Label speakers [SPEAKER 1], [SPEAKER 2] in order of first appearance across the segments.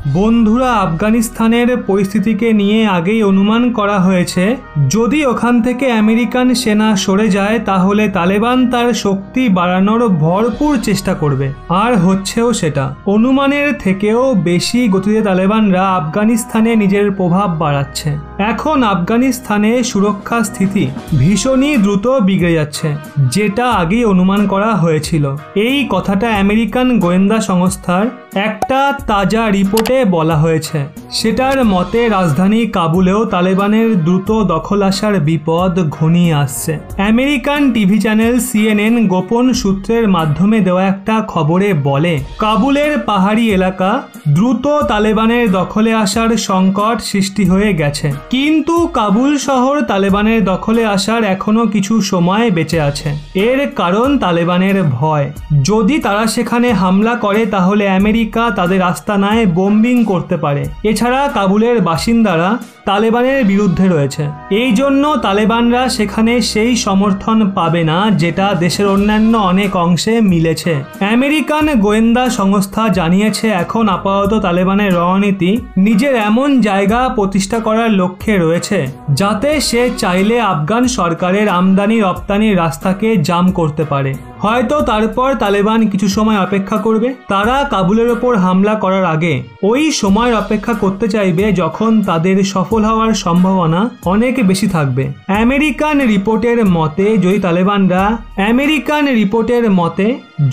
[SPEAKER 1] বন্ধুরা, আফগানিস্তানের পরিস্থিতিকে নিয়ে আগেই অনুমান করা হয়েছে যদি ওখান থেকে আমেরিকান সেনা সরে যায় তাহলে তালেবান তার শক্তি বাড়ানোর ভরপুর চেষ্টা করবে, আর হচ্ছেও সেটা। অনুমানের থেকেও বেশি গতিতে তালেবানরা আফগানিস্তানে নিজের প্রভাব বাড়াচ্ছে। এখন আফগানিস্তানে সুরক্ষা স্থিতি ভীষণই দ্রুত বিগড়ে যাচ্ছে, যেটা আগেই অনুমান করা হয়েছিল। এই কথাটা আমেরিকান গোয়েন্দা সংস্থার একটা তাজা রিপোর্টে বলা হয়েছে। সেটার মতে রাজধানী কাবুলেও তালেবানের দ্রুত দখল আসার বিপদ ঘনিয়ে আসছে। আমেরিকান টিভি চ্যানেল CNN গোপন সূত্রের মাধ্যমে দেওয়া একটা খবরে বলে, কাবুলের পাহাড়ি এলাকা দ্রুত তালেবানের দখলে আসার সংকট সৃষ্টি হয়ে গেছে, কিন্তু কাবুল শহর তালেবানের দখলে আসার এখনো কিছু সময় বেঁচে আছে। এর কারণ তালেবানের ভয়, যদি তারা সেখানে হামলা করে তাহলে আমেরিকা তাদের আস্তানায় বোম্বিং করতে পারে। এছাড়া কাবুলের বাসিন্দারা তালেবানের বিরুদ্ধে রয়েছে, এই জন্য তালেবানরা সেখানে সেই সমর্থন পাবে না যেটা দেশের অন্যান্য অনেক অংশে মিলেছে। আমেরিকান গোয়েন্দা সংস্থা জানিয়েছে এখন আপাতত তালেবানের রণনীতি নিজের এমন জায়গা প্রতিষ্ঠা করার লক্ষ্যে রয়েছে যাতে সে চাইলে আফগান সরকারের আমদানি রপ্তানির রাস্তাকে জাম করতে পারে। হয়তো তারপর তালেবান কিছু সময় অপেক্ষা করবে। তারা কাবুলের ওপর হামলা করার আগে ওই সময় অপেক্ষা করতে চাইবে যখন তাদের সফল হওয়ার সম্ভাবনা অনেক বেশি থাকবে। আমেরিকান রিপোর্টের মতে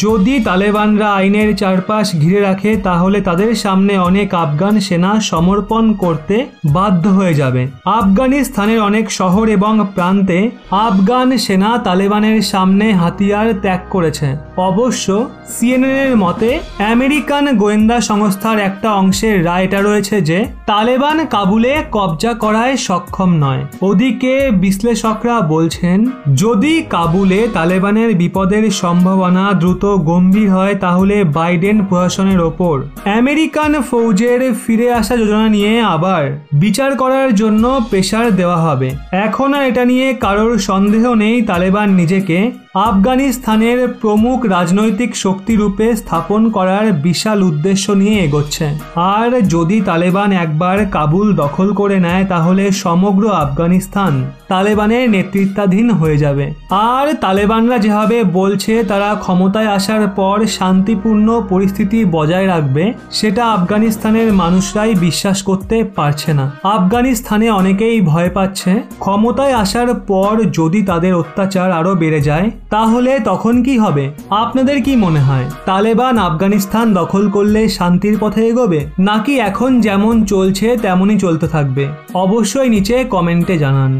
[SPEAKER 1] যদি তালেবানরা আইনের চারপাশ ঘিরে রাখে তাহলে তাদের সামনে অনেক আফগান সেনা সমর্পণ করতে বাধ্য হয়ে যাবে। আফগানিস্তানের অনেক শহর এবং প্রান্তে আফগান সেনা তালেবানের সামনে হাতিয়ার ত্যাগ করেছে। অবশ্য CNN এর মতে আমেরিকান গোয়েন্দা সংস্থার একটা অংশের রায় এটা রয়েছে যে তালেবান কাবুলে কবজা করায় সক্ষম নয়। ওদিকে বিশ্লেষকরা বলছেন যদি কাবুলে তালেবানের বিপদের সম্ভাবনা দ্রুত গম্ভীর হয় তাহলে বাইডেন প্রশাসনের ওপর আমেরিকান ফৌজের ফিরে আসা যোজনা নিয়ে আবার বিচার করার জন্য প্রেসার দেওয়া হবে। এখন আর এটা নিয়ে কারোর সন্দেহ নেই, তালেবান নিজেকে আফগানিস্তানের প্রমুখ রাজনৈতিক শক্তি রূপে স্থাপন করার বিশাল উদ্দেশ্য নিয়ে এগোচ্ছে। আর যদি তালেবান একবার কাবুল দখল করে নেয় তাহলে সমগ্র আফগানিস্তান তালেবানের নেতৃত্বাধীন হয়ে যাবে। আর তালেবানরা যেভাবে বলছে তারা ক্ষমতায় আসার পর শান্তিপূর্ণ পরিস্থিতি বজায় রাখবে, সেটা আফগানিস্তানের মানুষরাই বিশ্বাস করতে পারছে না। আফগানিস্তানে অনেকেই ভয় পাচ্ছে ক্ষমতায় আসার পর যদি তাদের অত্যাচার আরো বেড়ে যায় তাহলে তখন কি হবে? আপনাদের কি মনে হয়, তালেবান আফগানিস্তান দখল করলে শান্তির পথে এগোবে, নাকি এখন যেমন চলছে তেমনই চলতে থাকবে? অবশ্যই নিচে কমেন্টে জানান।